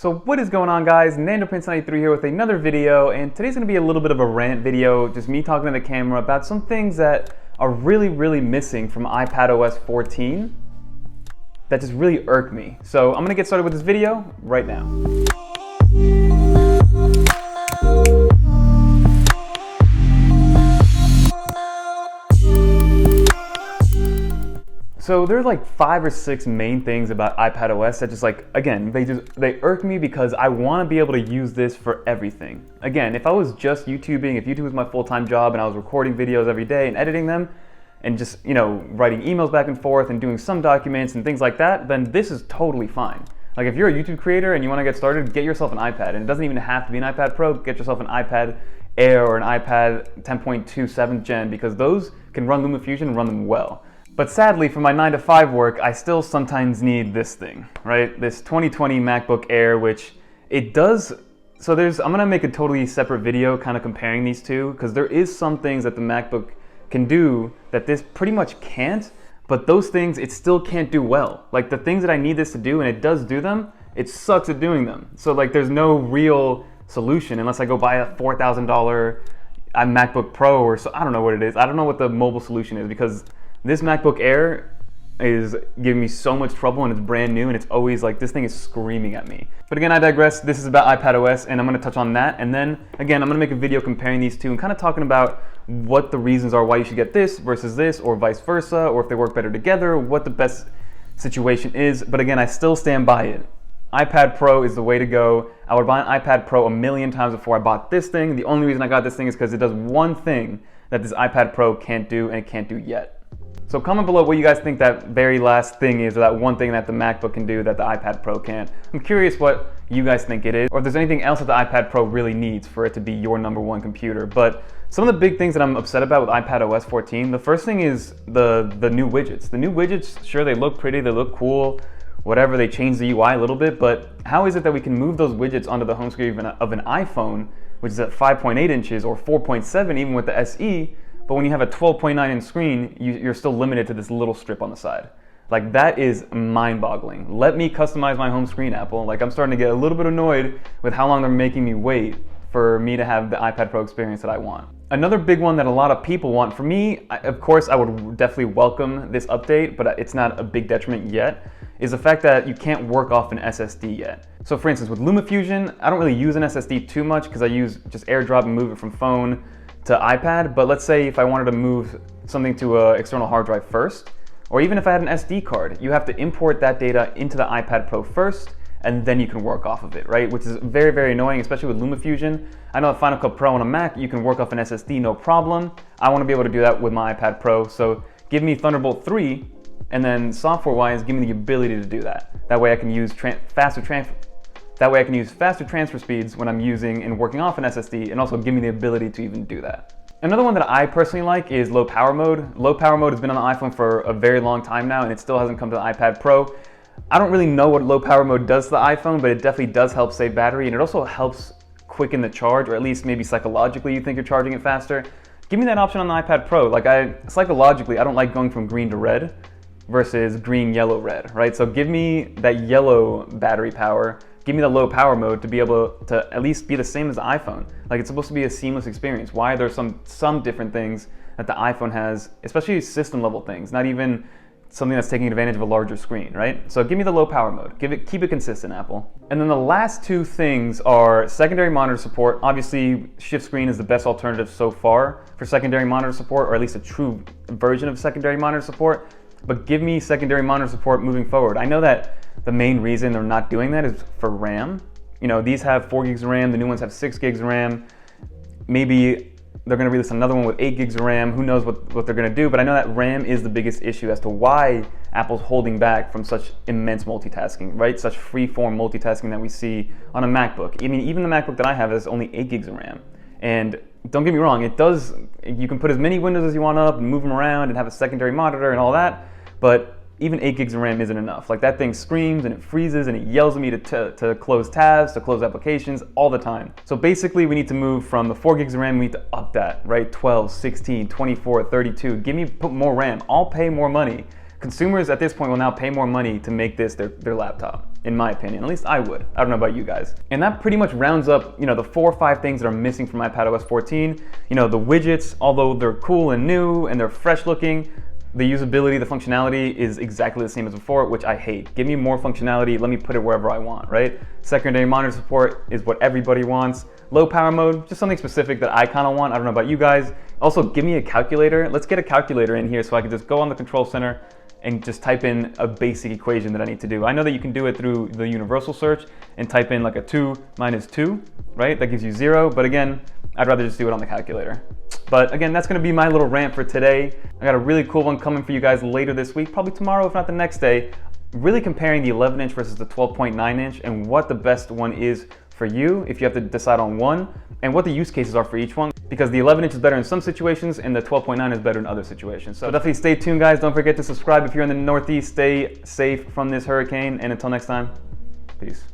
So what is going on, guys? NandoPrince93 here with another video, and today's going to be a little bit of a rant video, just me talking to the camera about some things that are really missing from iPadOS 14 that just really irk me. So I'm going to get started with this video right now. So there's like 5 or 6 main things about iPadOS that just again, they irk me because I want to be able to use this for everything. Again, if I was just YouTubing, if YouTube was my full-time job and I was recording videos every day and editing them and just, writing emails back and forth and doing some documents and things like that, then this is totally fine. Like if you're a YouTube creator and you want to get started, get yourself an iPad. And it doesn't even have to be an iPad Pro, get yourself an iPad Air or an iPad 10.2 7th gen, because those can run LumaFusion and run them well. But sadly, for my 9-to-5 work, I still sometimes need this thing, right? This 2020 MacBook Air, which it does. So I'm gonna make a totally separate video kind of comparing these two, because there is some things that the MacBook can do that this pretty much can't, but those things it still can't do well. Like the things that I need this to do, and it does do them, it sucks at doing them. So like there's no real solution unless I go buy a $4,000 MacBook Pro or so. I don't know what it is. I don't know what the mobile solution is, because this MacBook Air is giving me so much trouble, and it's brand new, and it's always like this thing is screaming at me. But again, I digress. This is about iPadOS, and I'm going to touch on that, and then again I'm going to make a video comparing these two and kind of talking about what the reasons are why you should get this versus this, or vice versa, or if they work better together, what the best situation is. But again, I still stand by it. iPad Pro is the way to go. I would buy an iPad Pro a million times before I bought this thing. The only reason I got this thing is because it does one thing that this iPad Pro can't do, and it can't do yet. So comment below what you guys think that very last thing is, or that one thing that the MacBook can do that the iPad Pro can't. I'm curious what you guys think it is, or if there's anything else that the iPad Pro really needs for it to be your #1 computer. But some of the big things that I'm upset about with iPadOS 14, the first thing is the new widgets. The new widgets, sure, they look pretty, they look cool, whatever, they changed the UI a little bit, but how is it that we can move those widgets onto the home screen of an iPhone, which is at 5.8 inches or 4.7 even with the SE, but when you have a 12.9 inch screen, you're still limited to this little strip on the side. Like, that is mind-boggling. Let me customize my home screen, Apple. Like, I'm starting to get a little bit annoyed with how long they're making me wait for me to have the iPad Pro experience that I want. Another big one that a lot of people want, for me, of course, I would definitely welcome this update, but it's not a big detriment yet, is the fact that you can't work off an SSD yet. So for instance, with LumaFusion, I don't really use an SSD too much because I use just AirDrop and move it from phone to iPad, but let's say if I wanted to move something to an external hard drive first, or even if I had an SD card, you have to import that data into the iPad Pro first, and then you can work off of it, right? Which is very annoying, especially with LumaFusion. I know the Final Cut Pro on a Mac, you can work off an SSD, no problem. I want to be able to do that with my iPad Pro, so give me Thunderbolt 3, and then software-wise, give me the ability to do that. That way I can use faster transfer speeds when I'm using and working off an SSD, and also give me the ability to even do that. Another one that I personally like is low power mode. Low power mode has been on the iPhone for a very long time now, and it still hasn't come to the iPad Pro. I don't really know what low power mode does to the iPhone, but it definitely does help save battery, and it also helps quicken the charge, or at least maybe psychologically you think you're charging it faster. Give me that option on the iPad Pro. Like, psychologically, I don't like going from green to red versus green, yellow, red, right? So give me that yellow battery power. Give me the low power mode to be able to at least be the same as the iPhone. Like, it's supposed to be a seamless experience. Why are there some different things that the iPhone has, especially system level things, not even something that's taking advantage of a larger screen, right? So give me the low power mode. Keep it consistent, Apple. And then the last two things are secondary monitor support. Obviously, shift screen is the best alternative so far for secondary monitor support, or at least a true version of secondary monitor support. But give me secondary monitor support moving forward. I know that the main reason they're not doing that is for RAM. These have 4 gigs of RAM, the new ones have 6 gigs of RAM. Maybe they're gonna release another one with 8 gigs of RAM. Who knows what they're gonna do, but I know that RAM is the biggest issue as to why Apple's holding back from such immense multitasking, right? Such free-form multitasking that we see on a MacBook. I mean, even the MacBook that I have has only 8 gigs of RAM. And don't get me wrong, you can put as many windows as you want up and move them around and have a secondary monitor and all that, but even 8 gigs of RAM isn't enough. Like, that thing screams and it freezes and it yells at me to close tabs, to close applications all the time. So basically we need to move from the 4 gigs of RAM, we need to up that, right? 12, 16, 24, 32, put more RAM. I'll pay more money, consumers at this point will now pay more money to make this their laptop, in my opinion. At least I would. I don't know about you guys. And that pretty much rounds up, the 4 or 5 things that are missing from iPadOS 14. The widgets, although they're cool and new and they're fresh looking, the usability, the functionality is exactly the same as before, which I hate. Give me more functionality, let me put it wherever I want, right? Secondary monitor support is what everybody wants. Low power mode, just something specific that I kind of want. I don't know about you guys. Also, give me a calculator. Let's get a calculator in here so I can just go on the control center and just type in a basic equation that I need to do. I know that you can do it through the universal search and type in like a 2 minus 2, right? That gives you 0, but again, I'd rather just do it on the calculator. But again, that's gonna be my little rant for today. I got a really cool one coming for you guys later this week, probably tomorrow, if not the next day, really comparing the 11-inch versus the 12.9-inch and what the best one is for you if you have to decide on one, and what the use cases are for each one, because the 11-inch is better in some situations and the 12.9 is better in other situations. So definitely stay tuned, guys. Don't forget to subscribe if you're in the Northeast. Stay safe from this hurricane, and until next time, peace.